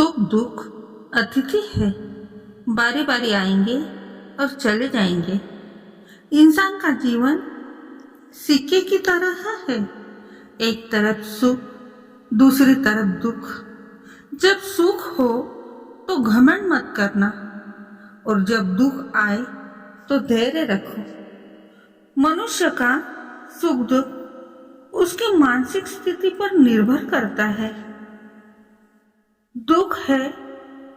सुख दुख अतिथि है, बारी बारी आएंगे और चले जाएंगे। इंसान का जीवन सिक्के की तरह है, एक तरफ सुख, दूसरी तरफ दुख। जब सुख हो तो घमंड मत करना, और जब दुख आए तो धैर्य रखो। मनुष्य का सुख दुख उसकी मानसिक स्थिति पर निर्भर करता है। दुख है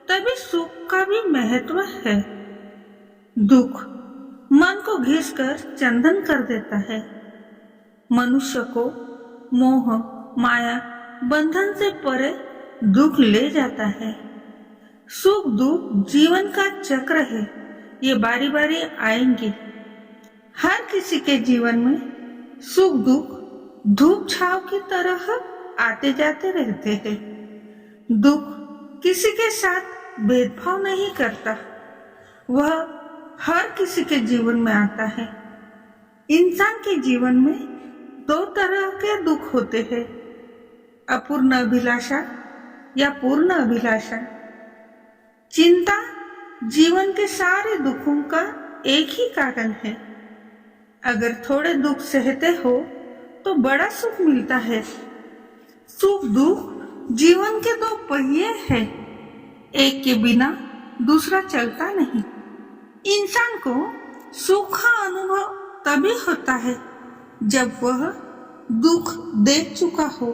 तभी सुख का भी महत्व है। दुख मन को घिसकर चंदन कर देता है, मनुष्य को मोह माया बंधन से परे दुख ले जाता है। सुख दुख जीवन का चक्र है, ये बारी बारी आएंगे। हर किसी के जीवन में सुख दुख धूप छाव की तरह आते जाते रहते हैं। दुख किसी के साथ भेदभाव नहीं करता, वह हर किसी के जीवन में आता है। इंसान के जीवन में दो तरह के दुख होते हैं, अपूर्ण अभिलाषा या पूर्ण अभिलाषा। चिंता जीवन के सारे दुखों का एक ही कारण है। अगर थोड़े दुख सहते हो तो बड़ा सुख मिलता है। सुख दुख जीवन के दो पहिए हैं, एक के बिना दूसरा चलता नहीं। इंसान को सुख का अनुभव तभी होता है जब वह दुख देख चुका हो।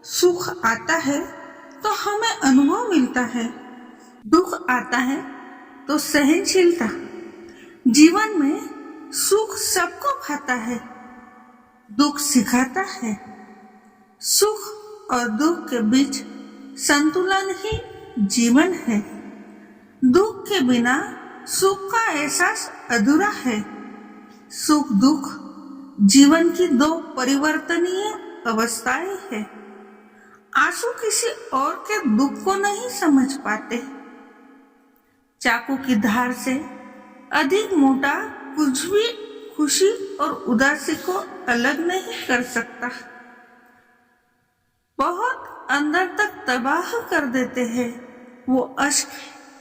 सुख आता है तो हमें अनुभव मिलता है, दुख आता है तो सहनशीलता। जीवन में सुख सबको भाता है, दुख सिखाता है। सुख और दुख के बीच संतुलन ही जीवन है। दुख के बिना सुख का एहसास अधूरा है। सुख दुख जीवन की दो परिवर्तनीय अवस्थाएं हैं। आंसू किसी और के दुख को नहीं समझ पाते। चाकू की धार से अधिक मोटा कुछ भी खुशी और उदासी को अलग नहीं कर सकता। बहुत अंदर तक तबाह कर देते हैं वो अश्क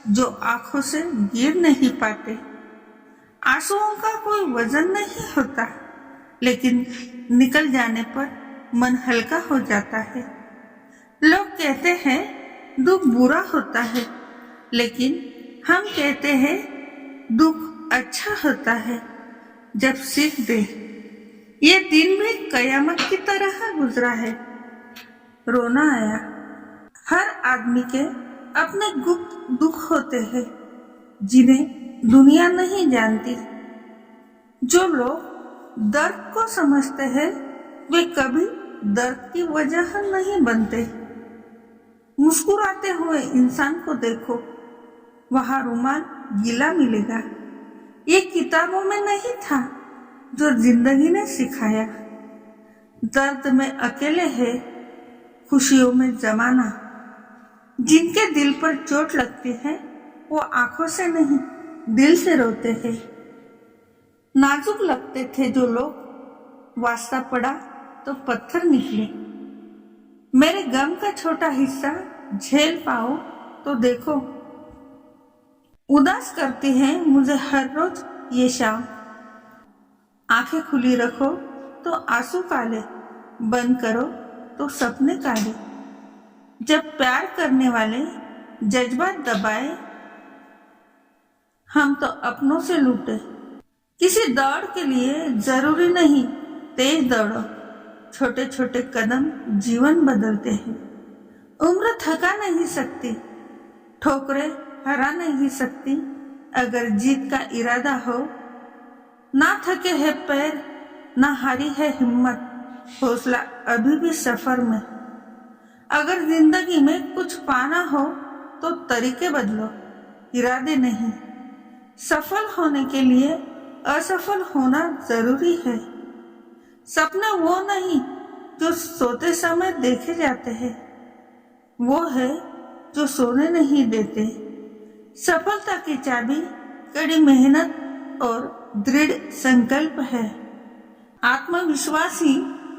जो आंखों से गिर नहीं पाते। आंसुओं का कोई वजन नहीं होता, लेकिन निकल जाने पर मन हल्का हो जाता है। लोग कहते हैं दुख बुरा होता है, लेकिन हम कहते हैं दुख अच्छा होता है जब सीख दे। ये दिन भी कयामत की तरह गुजरा है। रोना आया। हर आदमी के अपने गुप्त दुख होते हैं जिन्हें दुनिया नहीं जानती। जो लोग दर्द को समझते हैं वे कभी दर्द की वजह नहीं बनते। मुस्कुराते हुए इंसान को देखो, वहां रुमाल गीला मिलेगा। ये किताबों में नहीं था जो जिंदगी ने सिखाया। दर्द में अकेले है, खुशियों में जमाना। जिनके दिल पर चोट लगती है वो आंखों से नहीं दिल से रोते हैं। नाजुक लगते थे जो लोग, वास्ता पड़ा तो पत्थर निकले। मेरे गम का छोटा हिस्सा झेल पाओ तो देखो। उदास करती है मुझे हर रोज ये शाम। आंखें खुली रखो तो आंसू काले, बंद करो तो सपने काले। जब प्यार करने वाले जज्बात दबाए, हम तो अपनों से लूटे। किसी दौड़ के लिए जरूरी नहीं तेज दौड़ो, छोटे छोटे कदम जीवन बदलते हैं। उम्र थका नहीं सकती, ठोकरें हरा नहीं सकती। अगर जीत का इरादा हो, ना थके है पैर, ना हारी है हिम्मत, हौसला अभी भी सफर में। अगर जिंदगी में कुछ पाना हो तो तरीके बदलो, इरादे नहीं। सफल होने के लिए असफल होना जरूरी है। सपने वो नहीं जो सोते समय देखे जाते हैं, वो है जो सोने नहीं देते। सफलता की चाबी कड़ी मेहनत और दृढ़ संकल्प है। आत्मविश्वास ही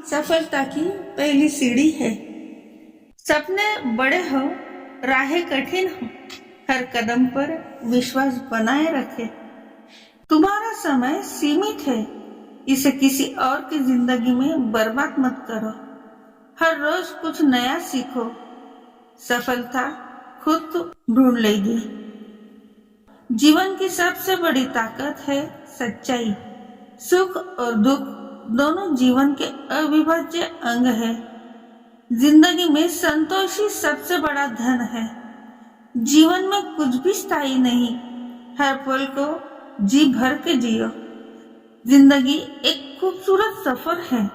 सफलता की पहली सीढ़ी है। सपने बड़े हो राहें कठिन हो, हर कदम पर विश्वास बनाए रखे। तुम्हारा समय सीमित है, इसे किसी और की जिंदगी में बर्बाद मत करो। हर रोज कुछ नया सीखो, सफलता खुद ढूंढ लेगी। जीवन की सबसे बड़ी ताकत है सच्चाई। सुख और दुख दोनों जीवन के अविभाज्य अंग है। जिंदगी में संतोष ही सबसे बड़ा धन है। जीवन में कुछ भी स्थायी नहीं, हर पल को जी भर के जियो। जिंदगी एक खूबसूरत सफर है।